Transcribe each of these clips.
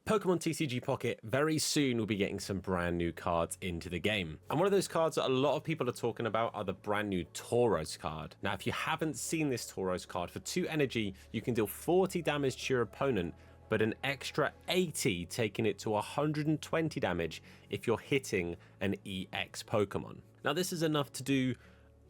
Pokemon TCG Pocket very soon will be getting some brand new cards into the game. And one of those cards that a lot of people are talking about are the brand new Tauros card. Now, if you haven't seen this Tauros card, for 2 energy, you can deal 40 damage to your opponent, but an extra 80, taking it to 120 damage if you're hitting an EX Pokemon. Now, this is enough to do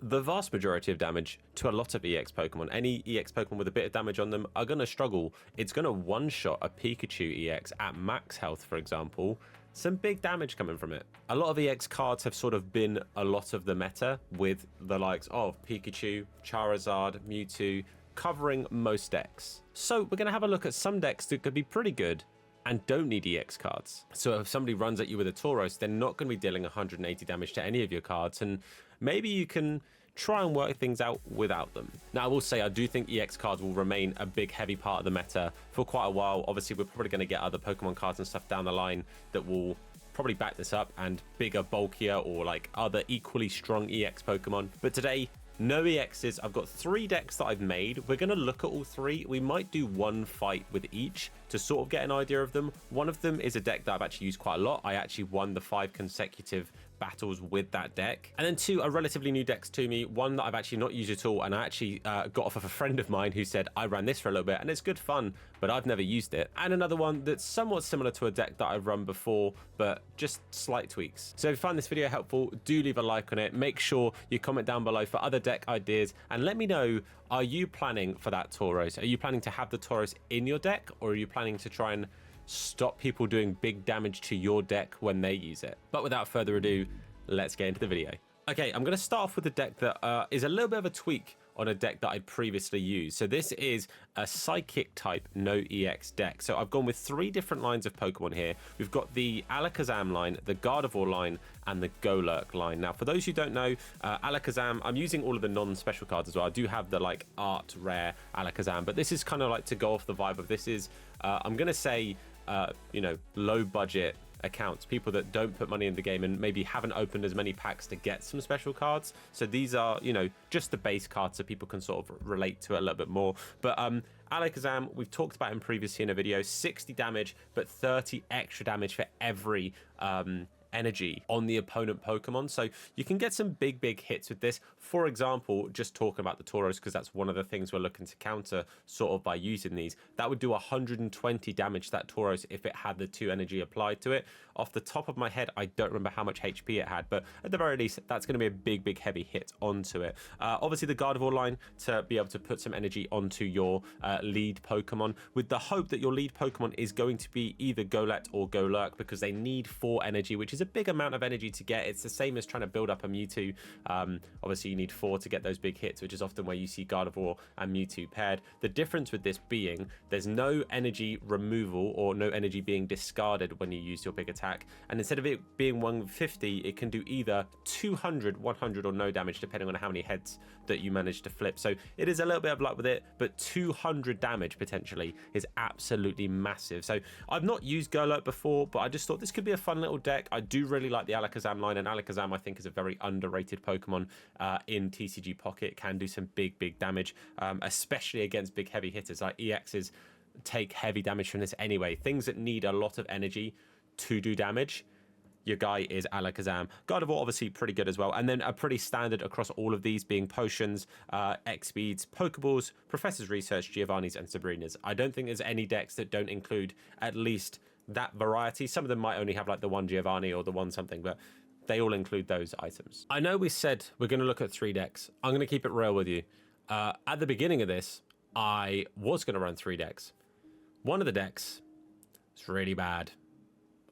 the vast majority of damage to a lot of EX Pokemon. Any EX Pokemon with a bit of damage on them are going to struggle. It's going to one-shot a Pikachu EX at max health, for example. Some big damage coming from it. A lot of EX cards have sort of been a lot of the meta, with the likes of Pikachu, Charizard, Mewtwo, covering most decks. So we're going to have a look at some decks that could be pretty good and don't need EX cards. So if somebody runs at you with a Tauros, they're not going to be dealing 180 damage to any of your cards, and maybe you can try and work things out without them. Now, I will say I do think EX cards will remain a big heavy part of the meta for quite a while. Obviously, we're probably going to get other Pokemon cards and stuff down the line that will probably back this up, and bigger, bulkier, or like other equally strong EX Pokemon. But today, no EXs. I've got 3 decks that I've made. We're going to look at all 3. We might do one fight with each to sort of get an idea of them. One of them is a deck that I've actually used quite a lot. I actually won the 5 consecutive battles with that deck. And then 2 are relatively new decks to me. One that I've actually not used at all, and I actually got off of a friend of mine who said, I ran this for a little bit and it's good fun, but I've never used it. And another one that's somewhat similar to a deck that I've run before, but just slight tweaks. So if you find this video helpful, do leave a like on it. Make sure you comment down below for other deck ideas, and let me know, are you planning for that Tauros? Are you planning to have the Tauros in your deck, or are you planning to try and stop people doing big damage to your deck when they use it? But without further ado, let's get into the video. Okay, I'm going to start off with a deck that is a little bit of a tweak on a deck that I previously used. So this is a Psychic type no EX deck. So I've gone with 3 different lines of Pokemon here. We've got the Alakazam line, the Gardevoir line, and the Golurk line. Now, for those who don't know, Alakazam, I'm using all of the non-special cards as well. I do have the like art rare Alakazam, but this is kind of like to go off the vibe of this is, I'm going to say, you know, low budget accounts, people that don't put money in the game and maybe haven't opened as many packs to get some special cards. So these are, you know, just the base cards so people can sort of relate to it a little bit more. But Alakazam, we've talked about him previously in a video, 60 damage, but 30 extra damage for every energy on the opponent Pokemon. So you can get some big hits with this. For example, just talking about the Tauros, because that's one of the things we're looking to counter sort of by using these, that would do 120 damage to that Tauros if it had the 2 energy applied to it. Off the top of my head, I don't remember how much HP it had, but at the very least, that's going to be a big heavy hit onto it. Obviously the Gardevoir line to be able to put some energy onto your lead Pokemon, with the hope that your lead Pokemon is going to be either Golett or Golurk, because they need 4 energy, which is a big amount of energy to get. It's the same as trying to build up a Mewtwo. Obviously you need 4 to get those big hits, which is often where you see Gardevoir and Mewtwo paired. The difference with this being there's no energy removal or no energy being discarded when you use your big attack, and instead of it being 150, it can do either 200, 100, or no damage depending on how many heads that you manage to flip. So it is a little bit of luck with it, but 200 damage potentially is absolutely massive. So I've not used Golurk before, but I just thought this could be a fun little deck. I do really like the Alakazam line, and Alakazam I think is a very underrated Pokemon in TCG Pocket. Can do some big damage, especially against big heavy hitters. Like EXs take heavy damage from this anyway. Things that need a lot of energy to do damage, your guy is Alakazam. Gardevoir obviously pretty good as well, and then a pretty standard across all of these being potions, X-Speeds, Pokeballs, Professor's Research, Giovanni's, and Sabrina's. I don't think there's any decks that don't include at least that variety. Some of them might only have like the one Giovanni or the one something, but they all include those items. I know we said we're going to look at 3 decks. I'm going to keep it real with you. At the beginning of this, I was going to run 3 decks. One of the decks is really bad.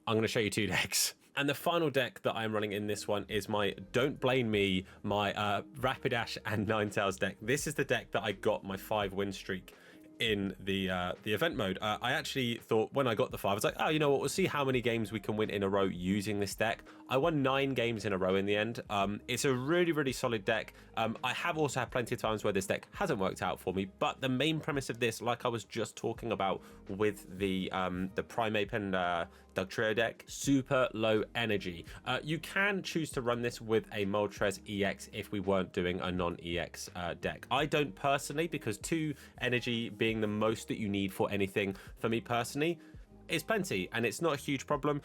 I'm going to show you 2 decks. And the final deck that I'm running in this one is my Don't Blame Me, my Rapidash and Ninetales deck. This is the deck that I got my 5 win streak in the event mode. I actually thought when I got the 5, I was like, oh, you know what, we'll see how many games we can win in a row using this deck. I won 9 games in a row in the end. It's a really solid deck. I have also had plenty of times where this deck hasn't worked out for me, but the main premise of this, like I was just talking about with the Primeape and Dugtrio deck, super low energy. You can choose to run this with a Moltres EX if we weren't doing a non-EX deck. I don't personally, because 2 energy being the most that you need for anything, for me personally, It's plenty, and it's not a huge problem.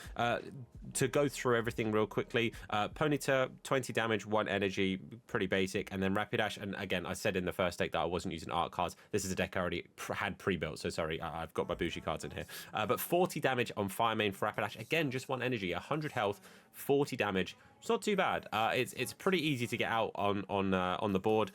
To go through everything real quickly, Ponyta, 20 damage, 1 energy, pretty basic, and then Rapidash. And again, I said in the first deck that I wasn't using art cards. This is a deck I already had pre-built, so sorry, I've got my bougie cards in here. But 40 damage on Fire Main for Rapidash. Again, just 1 energy, 100 health, 40 damage. It's not too bad. It's pretty easy to get out on the board.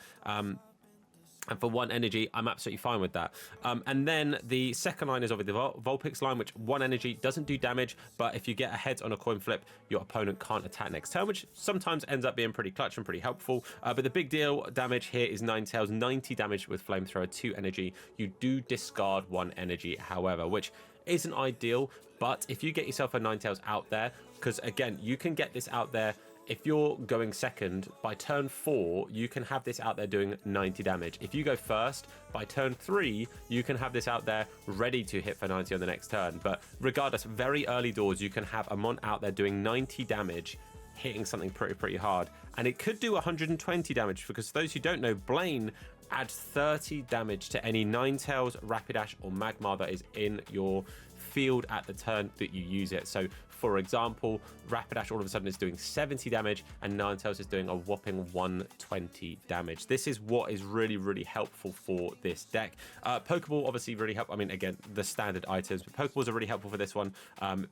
And for 1 energy, I'm absolutely fine with that. And then the second line is obviously the Vulpix line, which 1 energy doesn't do damage, but if you get a heads on a coin flip, your opponent can't attack next turn, which sometimes ends up being pretty clutch and pretty helpful. But the big deal damage here is Ninetales, 90 damage with Flamethrower, 2 energy. You do discard 1 energy, however, which isn't ideal. But if you get yourself a Ninetales out there, because again, you can get this out there. If you're going second, by turn 4, you can have this out there doing 90 damage. If you go first, by turn 3, you can have this out there ready to hit for 90 on the next turn. But regardless, very early doors, you can have a Mon out there doing 90 damage, hitting something pretty hard. And it could do 120 damage, because for those who don't know, Blaine adds 30 damage to any Ninetales, Rapidash, or Magmar that is in your field at the turn that you use it. So for example, Rapidash all of a sudden is doing 70 damage and Ninetales is doing a whopping 120 damage. This is what is really helpful for this deck. Pokeball obviously really help. I mean, again, the standard items, but Pokeballs are really helpful for this one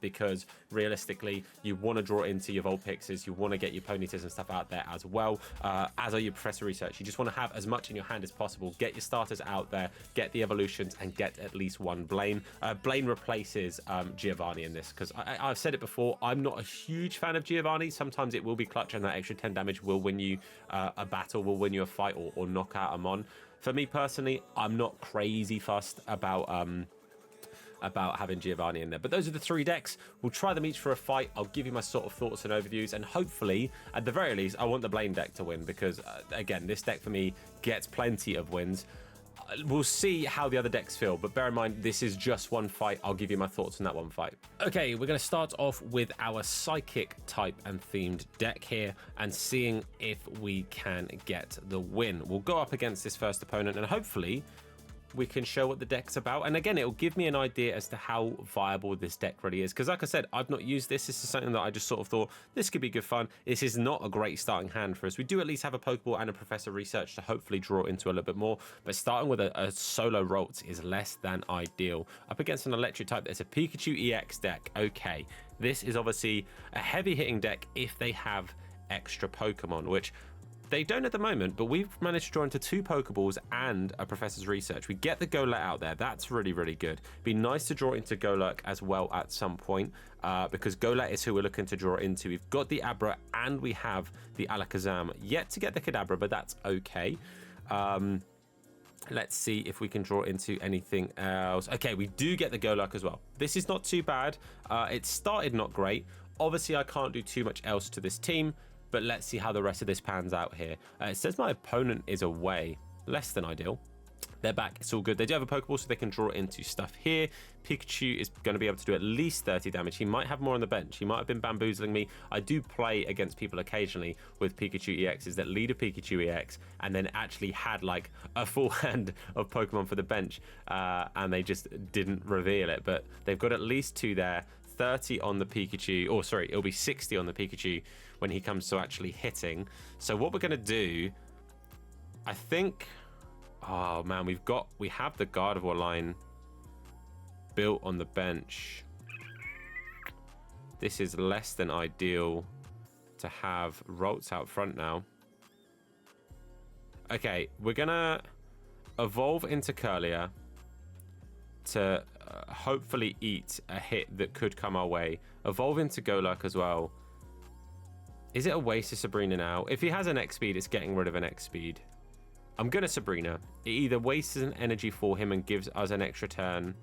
because realistically, you want to draw into your Vulpixes, you want to get your Ponytas and stuff out there as well, as are your Professor Research. You just want to have as much in your hand as possible. Get your starters out there, get the evolutions, and get at least 1 Blaine. Blaine replaces Giovanni in this, because I've said it before, I'm not a huge fan of Giovanni. Sometimes it will be clutch and that extra 10 damage will win you a battle, will win you a fight, or knock out a Mon. For me personally, I'm not crazy fussed about having Giovanni in there. But those are the 3 decks. We'll try them each for a fight. I'll give you my sort of thoughts and overviews, and hopefully, at the very least, I want the Blaine deck to win, because again, this deck for me gets plenty of wins. We'll see how the other decks feel, but bear in mind, this is just 1 fight. I'll give you my thoughts on that 1 fight. Okay, we're going to start off with our Psychic type and themed deck here, and seeing if we can get the win. We'll go up against this first opponent, and hopefully we can show what the deck's about. And again, it'll give me an idea as to how viable this deck really is, because like I said, I've not used this. This is something that I just sort of thought this could be good fun. This is not a great starting hand for us. We do at least have a Pokeball and a Professor Research to hopefully draw into a little bit more, but starting with a solo Ralts is less than ideal. Up against an electric type, there's a Pikachu EX deck. Okay, this is obviously a heavy hitting deck if they have extra Pokemon, which they don't at the moment, but we've managed to draw into 2 Pokeballs and a Professor's Research. We get the Golett out there. That's really good. Be nice to draw into Golurk as well at some point, because Golett is who we're looking to draw into. We've got the Abra and we have the Alakazam. Yet to get the Kadabra, but that's okay. Let's see if we can draw into anything else. Okay, we do get the Golurk as well. This is not too bad. It started not great. Obviously, I can't do too much else to this team, but let's see how the rest of this pans out here. It says my opponent is away. Less than ideal. They're back. It's all good. They do have a Pokeball, so they can draw into stuff here. Pikachu is going to be able to do at least 30 damage. He might have more on the bench. He might have been bamboozling me. I do play against people occasionally with Pikachu EXs that lead a Pikachu EX and then actually had like a full hand of Pokemon for the bench, and they just didn't reveal it. But they've got at least 2 there. 30 on the Pikachu, or sorry, it'll be 60 on the Pikachu when he comes to actually hitting. So what we're going to do, I think, oh man, we have the Gardevoir line built on the bench. This is less than ideal to have Ralts out front now. Okay, we're going to evolve into Curlier to hopefully eat a hit that could come our way. Evolve into Golurk as well. Is it a waste of Sabrina now? If he has an X speed, it's getting rid of an X speed. I'm gonna Sabrina. It either wastes an energy for him and gives us an extra turn.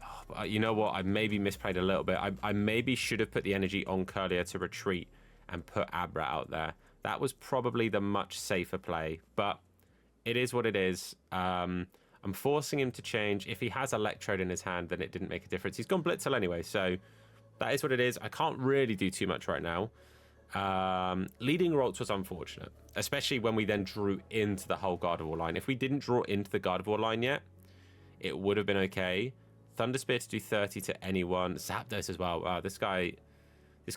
Oh, but you know what? I maybe misplayed a little bit. I maybe should have put the energy on Curlier to retreat and put Abra out there. That was probably the much safer play, but it is what it is. I'm forcing him to change. If he has Electrode in his hand, then it didn't make a difference. He's gone Blitzel anyway, so that is what it is. I can't really do too much right now. Leading Ralts was unfortunate, especially when we then drew into the whole Gardevoir line. If we didn't draw into the Gardevoir line yet, it would have been okay. Thunder Spear to do 30 to anyone. Zapdos as well. Wow, this guy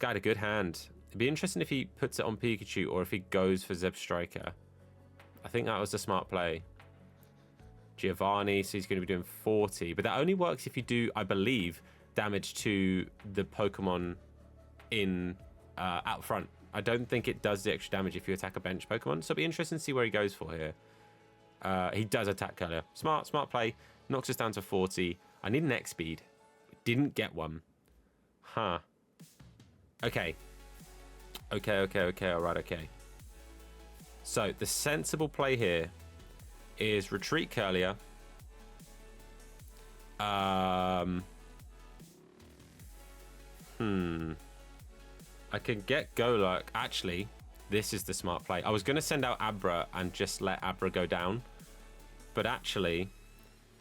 had a good hand. It'd be interesting if he puts it on Pikachu or if he goes for Zebstrika. I think that was the smart play. Giovanni, so he's going to be doing 40. But that only works if you do, I believe, damage to the Pokemon in out front. I don't think it does the extra damage if you attack a bench Pokemon. So it'll be interesting to see where he goes for here. He does attack earlier. Smart play. Knocks us down to 40. I need an X-Speed. Didn't get one. Huh. Okay. Okay. All right, okay. So the sensible play here is retreat Curlier. I can get Golurk. Actually, this is the smart play. I was going to send out Abra and just let Abra go down. But actually,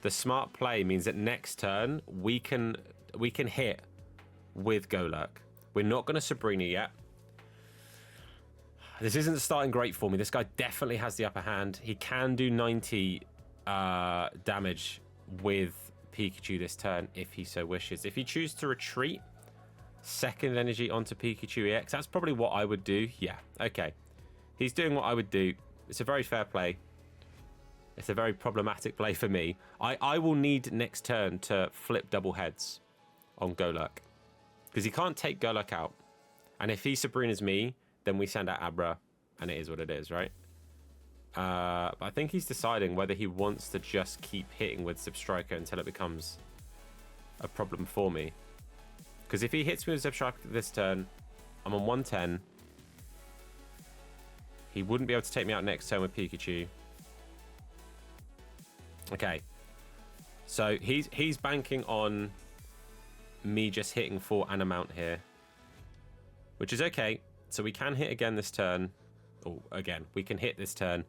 the smart play means that next turn, we can hit with Golurk. We're not going to Sabrina yet. This isn't starting great for me. This guy definitely has the upper hand. He can do 90 damage with Pikachu this turn if he so wishes. If he chooses to retreat, second energy onto Pikachu EX, that's probably what I would do. Yeah, okay. He's doing what I would do. It's a very fair play. It's a very problematic play for me. I will need next turn to flip double heads on Golurk. Because he can't take Golurk out. And if he Sabrina's me, then we send out Abra, and it is what it is, right? But I think he's deciding whether he wants to just keep hitting with Zebstrika until it becomes a problem for me. Because if he hits me with Zebstrika this turn, I'm on 110. He wouldn't be able to take me out next turn with Pikachu. Okay. So he's banking on me just hitting for an amount here. Which is okay. So we can hit again this turn. Oh, again, we can hit this turn.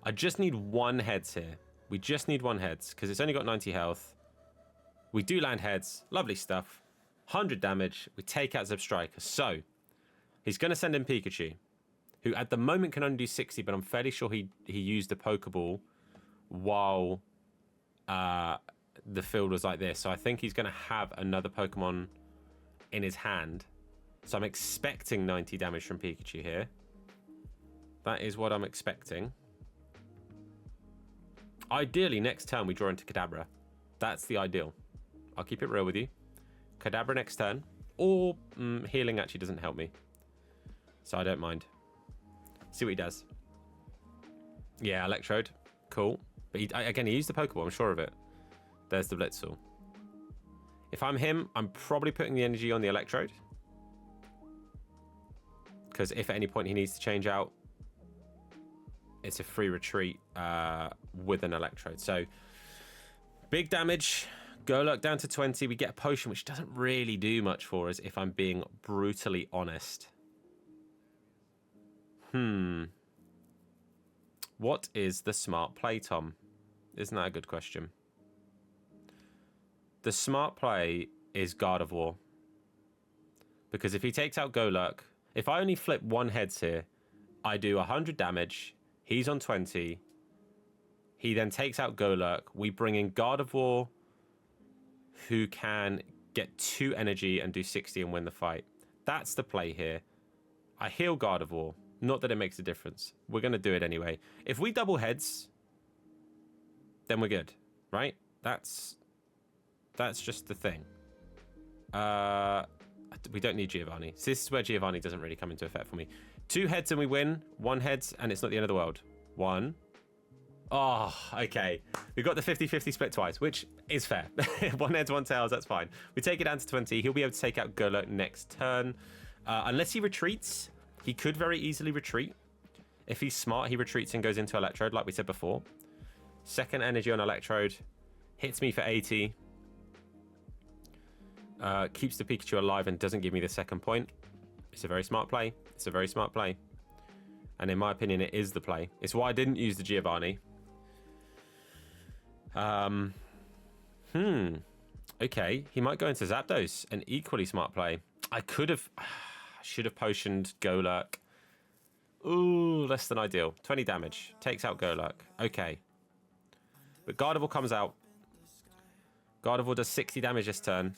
I just need one heads here. We just need one heads because it's only got 90 health. We do land heads. Lovely stuff. 100 damage. We take out Zebstrika. So he's going to send in Pikachu, who at the moment can only do 60, but I'm fairly sure he used the Pokeball while the field was like this. So I think he's going to have another Pokemon in his hand. So I'm expecting 90 damage from Pikachu here. That is what I'm expecting. Ideally, next turn we draw into Kadabra. That's the ideal. I'll keep it real with you. Kadabra next turn. Or healing actually doesn't help me. So I don't mind. See what he does. Yeah, Electrode. Cool. But again, he used the Pokeball. I'm sure of it. There's the Blitzle. If I'm him, I'm probably putting the energy on the Electrode. Because if at any point he needs to change out, it's a free retreat with an Electrode. So, big damage. Golurk down to 20. We get a potion, which doesn't really do much for us, if I'm being brutally honest. What is the smart play, Tom? Isn't that a good question? The smart play is Gardevoir. Because if he takes out Golurk, if I only flip one heads here, I do 100 damage. He's on 20. He then takes out Golurk. We bring in Gardevoir, who can get 2 energy and do 60 and win the fight. That's the play here. I heal Gardevoir. Not that it makes a difference. We're going to do it anyway. If we double heads, then we're good, right? That's just the thing. We don't need Giovanni. So this is where Giovanni doesn't really come into effect for me. 2 heads and we win. 1 heads and it's not the end of the world. 1. Oh, okay. We got the 50-50 split twice, which is fair. 1 heads, 1 tails, that's fine. We take it down to 20. He'll be able to take out Golurk next turn. Unless he retreats, he could very easily retreat. If he's smart, he retreats and goes into Electrode, like we said before. Second energy on Electrode. Hits me for 80. Keeps the Pikachu alive and doesn't give me the second point. It's a very smart play. It's a very smart play. And in my opinion, it is the play. It's why I didn't use the Giovanni. Okay, he might go into Zapdos, an equally smart play. Should have potioned Golurk. Ooh, less than ideal. 20 damage. Takes out Golurk. Okay. But Gardevoir comes out. Gardevoir does 60 damage this turn.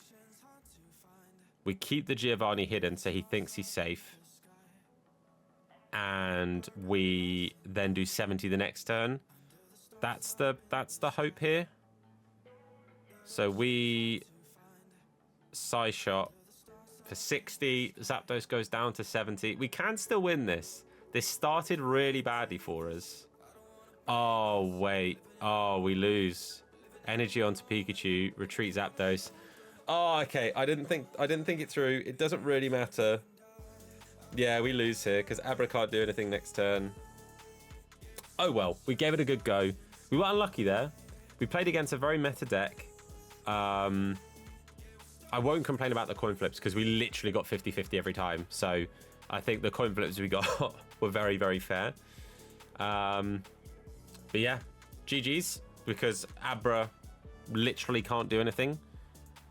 We keep the Giovanni hidden so he thinks he's safe. And we then do 70 the next turn. That's the hope here. So we Side Shot for 60. Zapdos goes down to 70. We can still win this. This started really badly for us. Oh, wait. Oh, we lose. Energy onto Pikachu. Retreat Zapdos. Oh, okay. I didn't think it through. It doesn't really matter. Yeah, we lose here because Abra can't do anything next turn. Oh, well. We gave it a good go. We were unlucky there. We played against a very meta deck. I won't complain about the coin flips because we literally got 50-50 every time. So I think the coin flips we got were very, very fair. But yeah, GG's because Abra literally can't do anything.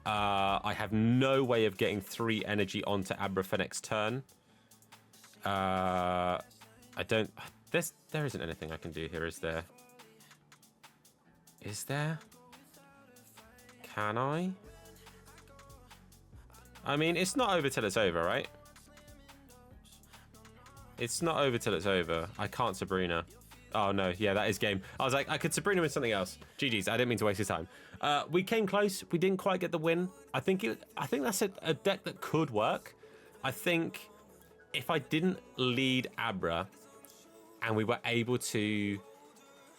I have no way of getting 3 energy onto Abra for next turn. I don't... There isn't anything I can do here, is there? Is there? Can I? I mean, it's not over till it's over, right? It's not over till it's over. I can't Sabrina. Oh, no. Yeah, that is game. I was like, I could Sabrina with something else. GG's. I didn't mean to waste his time. We came close. We didn't quite get the win. I think that's a deck that could work. I think if I didn't lead Abra and we were able to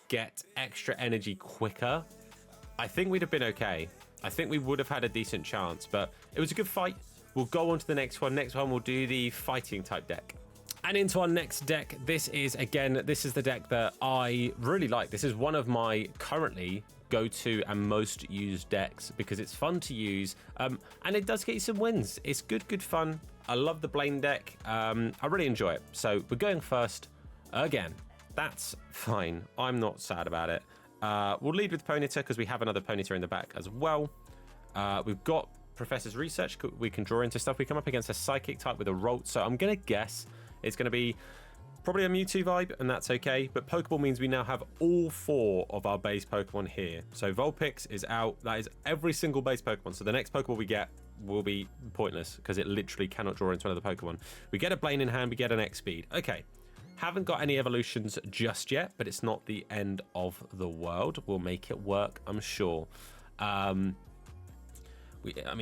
get extra energy quicker, I think we'd have been okay. I think we would have had a decent chance, but it was a good fight. We'll go on to the next one. Next one, we'll do the fighting type deck. And into our next deck, this is the deck that I really like. This is one of my currently go-to and most used decks because it's fun to use and it does get you some wins. It's good fun. I love the Blaine deck. I really enjoy it. So we're going first again. That's fine. I'm not sad about it. We'll lead with Ponyta because we have another Ponyta in the back as well. We've got Professor's Research. We can draw into stuff. We come up against a Psychic type with a Rolt. So I'm going to guess it's going to be probably a Mewtwo vibe, and that's okay. But Pokeball means we now have all 4 of our base Pokemon here. So Vulpix is out. That is every single base Pokemon. So the next Pokeball we get will be pointless because it literally cannot draw into another Pokemon. We get a Blaine in hand. We get an X-Speed. Okay. Haven't got any evolutions just yet, but it's not the end of the world. We'll make it work, I'm sure. I mean,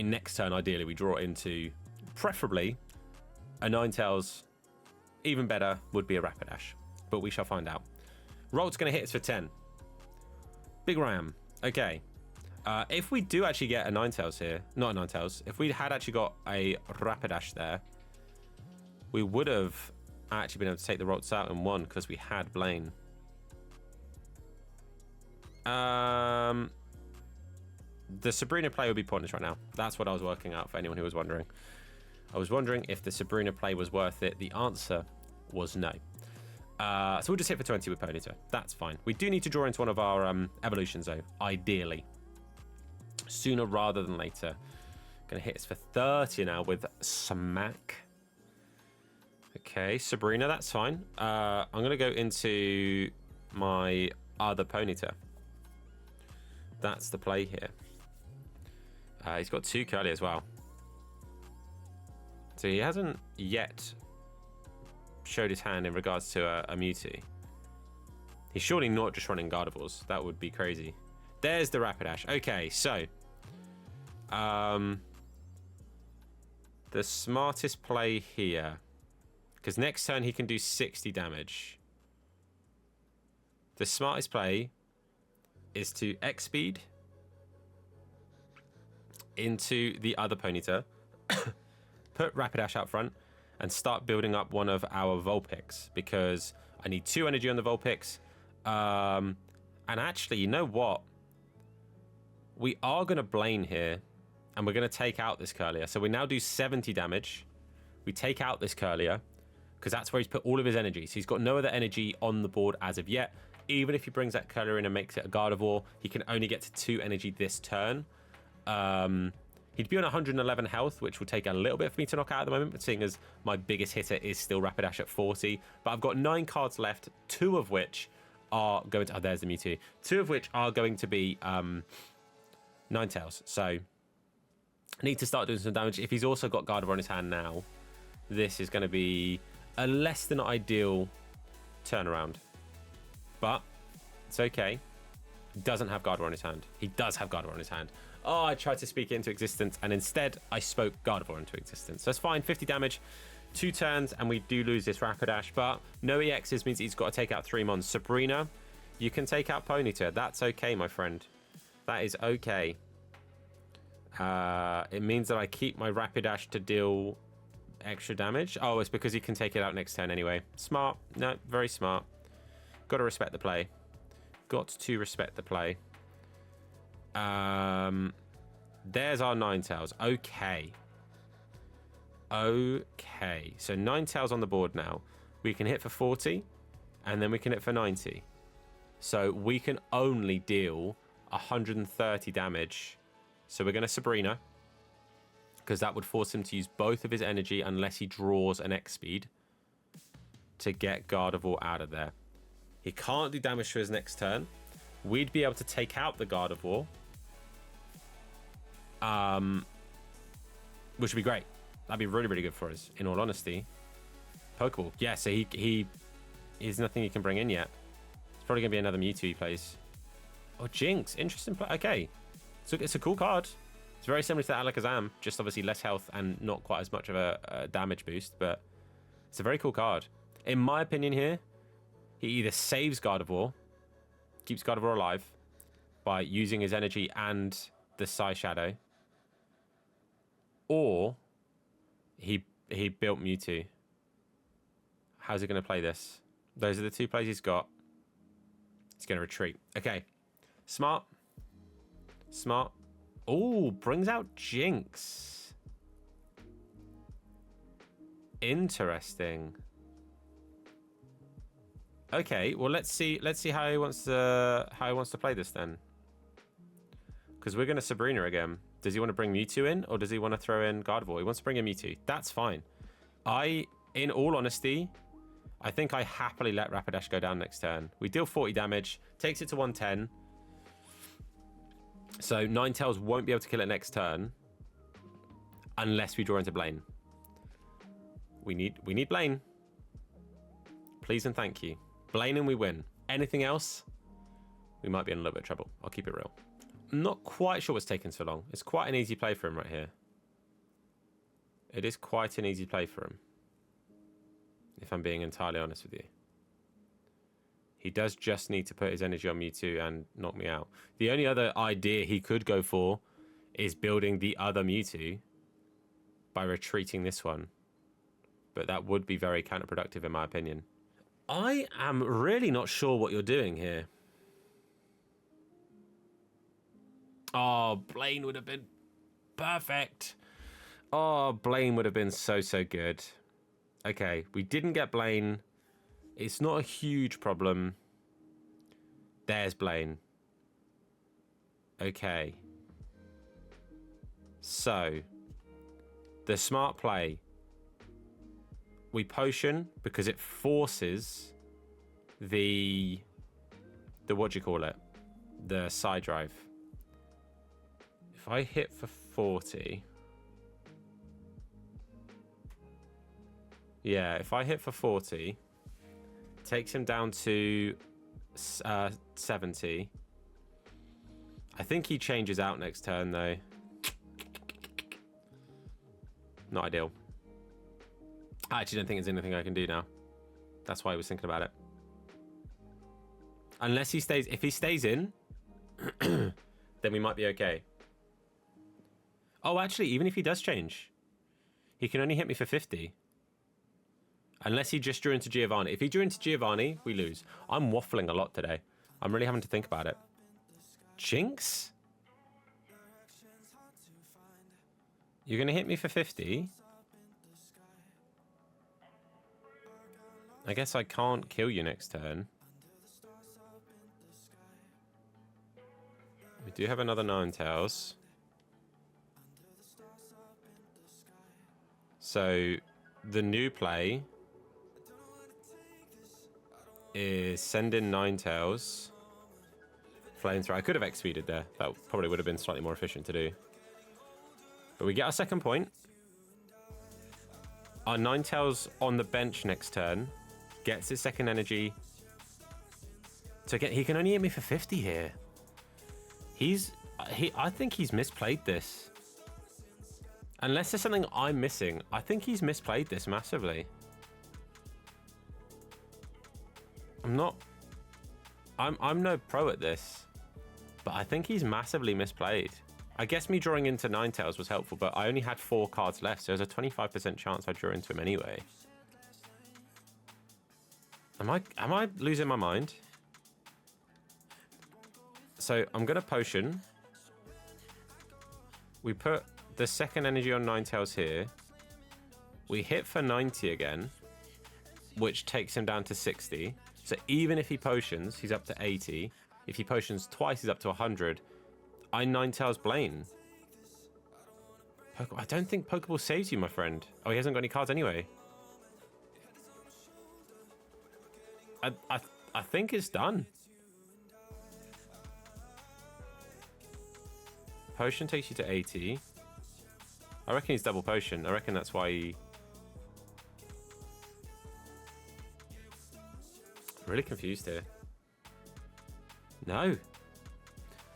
next turn, ideally, we draw into preferably a Ninetales. Even better would be a Rapidash, but we shall find out. Rolt's going to hit us for 10. Big Ram. Okay. If we do actually get a Ninetales here, not a Ninetales, if we had actually got a Rapidash there, we would have actually been able to take the Rolts out in one because we had Blaine. The Sabrina play would be pointless right now. That's what I was working out for anyone who was wondering. I was wondering if the Sabrina play was worth it. The answer was no. So we'll just hit for 20 with Ponyta. That's fine. We do need to draw into one of our evolutions, though, ideally. Sooner rather than later. Going to hit us for 30 now with Smack. Okay, Sabrina, that's fine. I'm going to go into my other Ponyta. That's the play here. He's got 2 Curly as well. So he hasn't yet showed his hand in regards to a Mewtwo. He's surely not just running Gardevoirs. That would be crazy. There's the Rapidash. Okay, so the smartest play here, because next turn he can do 60 damage. The smartest play is to X-Speed into the other Ponyta, put Rapidash out front, and start building up one of our Vulpix, because I need 2 energy on the Vulpix. And actually, you know what? We are going to Blaine here, and we're going to take out this Curlier. So we now do 70 damage. We take out this Curlier, because that's where he's put all of his energy. So he's got no other energy on the board as of yet. Even if he brings that Curlier in and makes it a Gardevoir, he can only get to 2 energy this turn. He'd be on 111 health, which will take a little bit for me to knock out at the moment, but seeing as my biggest hitter is still Rapidash at 40. But I've got 9 cards left, 2 of which are going to... Oh, there's the Mewtwo. 2 of which are going to be Ninetales. So I need to start doing some damage. If he's also got Gardevoir on his hand now, this is going to be a less than ideal turnaround. But it's okay. He doesn't have Gardevoir on his hand. He does have Gardevoir on his hand. Oh, I tried to speak it into existence, and instead I spoke Gardevoir into existence. That's fine. 50 damage, 2 turns, and we do lose this Rapidash. But no EXs means he's got to take out 3 mons. Sabrina, you can take out Ponyta. That's okay, my friend. That is okay. It means that I keep my Rapidash to deal extra damage. Oh, it's because he can take it out next turn anyway. Smart. No, very smart. Got to respect the play. Got to respect the play. There's our Ninetales. Okay. Okay. So Ninetales on the board now. We can hit for 40, and then we can hit for 90. So we can only deal 130 damage. So we're going to Sabrina, because that would force him to use both of his energy unless he draws an X speed to get Gardevoir out of there. He can't do damage for his next turn. We'd be able to take out the Gardevoir, which would be great. That'd be really, really good for us, in all honesty. Pokeball. Yeah, so he's nothing he can bring in yet. It's probably going to be another Mewtwo he plays. Oh, Jinx. Interesting play. Okay. So it's a cool card. It's very similar to the Alakazam, just obviously less health and not quite as much of a damage boost, but it's a very cool card. In my opinion here, he either saves Gardevoir, keeps Gardevoir alive by using his energy and the Psy Shadow, or he built Mewtwo. How's he going to play this? Those are the 2 plays he's got. He's going to retreat. Okay. Smart. Smart. Oh, brings out Jinx. Interesting. Okay, well let's see how he wants to play this then. Because we're going to Sabrina again. Does he want to bring Mewtwo in, or does he want to throw in Gardevoir? He wants to bring in Mewtwo. That's fine. In all honesty, I think I happily let Rapidash go down next turn. We deal 40 damage, takes it to 110. So Ninetales won't be able to kill it next turn unless we draw into Blaine. We need Blaine. Please and thank you. Blaine and we win. Anything else, we might be in a little bit of trouble. I'll keep it real. I'm not quite sure what's taken so long. It's quite an easy play for him right here. It is quite an easy play for him, if I'm being entirely honest with you. He does just need to put his energy on Mewtwo and knock me out. The only other idea he could go for is building the other Mewtwo by retreating this one. But that would be very counterproductive in my opinion. I am really not sure what you're doing here. Oh, Blaine would have been perfect. Oh, Blaine would have been so good. Okay, we didn't get Blaine. It's not a huge problem. There's Blaine. Okay. So, the smart play. We potion because it forces the what do you call it? The side drive. If I hit for 40... Yeah, if I hit for 40, takes him down to 70. I think he changes out next turn, though. Not ideal. I actually don't think there's anything I can do now. That's why I was thinking about it. Unless he stays... If he stays in, then we might be okay. Oh, actually, even if he does change, he can only hit me for 50. Unless he just drew into Giovanni. If he drew into Giovanni, we lose. I'm waffling a lot today. I'm really having to think about it. Jinx? You're going to hit me for 50? I guess I can't kill you next turn. We do have another Ninetales. So, the new play is send in Ninetales flamethrower. I could have X-speeded there. That probably would have been slightly more efficient to do. But we get our second point. Our Ninetales on the bench next turn gets his second energy. So again, he can only hit me for 50 here. I think he's misplayed this. Unless there's something I'm missing, I think he's misplayed this massively. I'm no pro at this, but I think he's massively misplayed. I guess me drawing into Ninetales was helpful, but I only had 4 cards left, so there's a 25% chance I drew into him anyway. Am I losing my mind? So I'm gonna potion. We put the second energy on Ninetales here. We hit for 90 again, which takes him down to 60. So even if he potions, he's up to 80. If he potions twice, he's up to 100. I Ninetales Blaine. I don't think Pokeball saves you, my friend. Oh, he hasn't got any cards anyway. I think it's done. Potion takes you to 80. I reckon he's double potion. I reckon that's why he... Really confused here. No.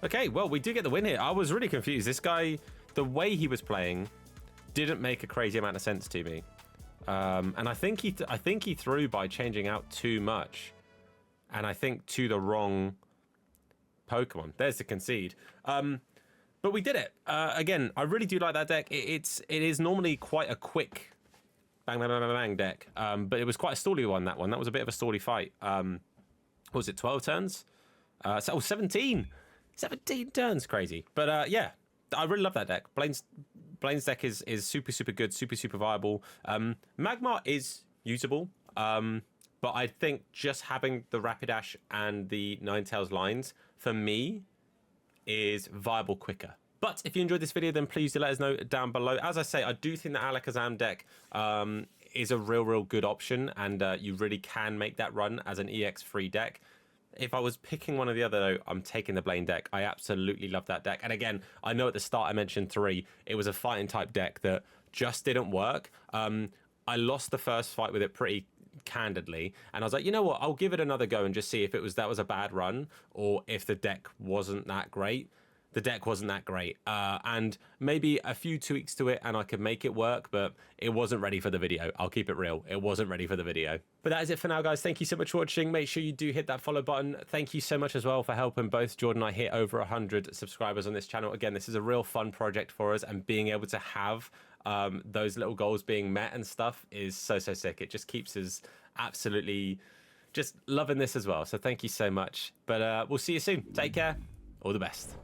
Okay, well, we do get the win here. I was really confused. This guy, the way he was playing, didn't make a crazy amount of sense to me. And I think he threw by changing out too much. And I think to the wrong Pokemon. There's the concede. But we did it. Again, I really do like that deck. It is normally quite a quick bang, bang, bang, bang, bang deck. But it was quite a stally one, that one. That was a bit of a stally fight. What was it, 12 turns? 17. 17 turns, crazy. But yeah, I really love that deck. Blaine's deck is super, super good, super, super viable. Magmar is usable. But I think just having the Rapidash and the Ninetales lines, for me, is viable quicker. But if you enjoyed this video, then please do let us know down below. As I say, I do think the Alakazam deck is a real good option, and you really can make that run as an EX-free deck. If I was picking one or the other, though, I'm taking the Blaine deck. I absolutely love that deck. And again, I know at the start I mentioned 3. It was a fighting type deck that just didn't work. I lost the first fight with it pretty candidly, and I was like, you know what, I'll give it another go and just see if that was a bad run or if the deck wasn't that great. The deck wasn't that great, and maybe a few tweaks to it and I could make it work, but it wasn't ready for the video. I'll keep it real, it wasn't ready for the video. But that is it for now, guys. Thank you so much for watching. Make sure you do hit that follow button. Thank you so much as well for helping both Jordan and I hit over 100 subscribers on this channel. Again, this is a real fun project for us, and being able to have those little goals being met and stuff is so sick. It just keeps us absolutely just loving this as well. So thank you so much. But we'll see you soon. Take care. All the best.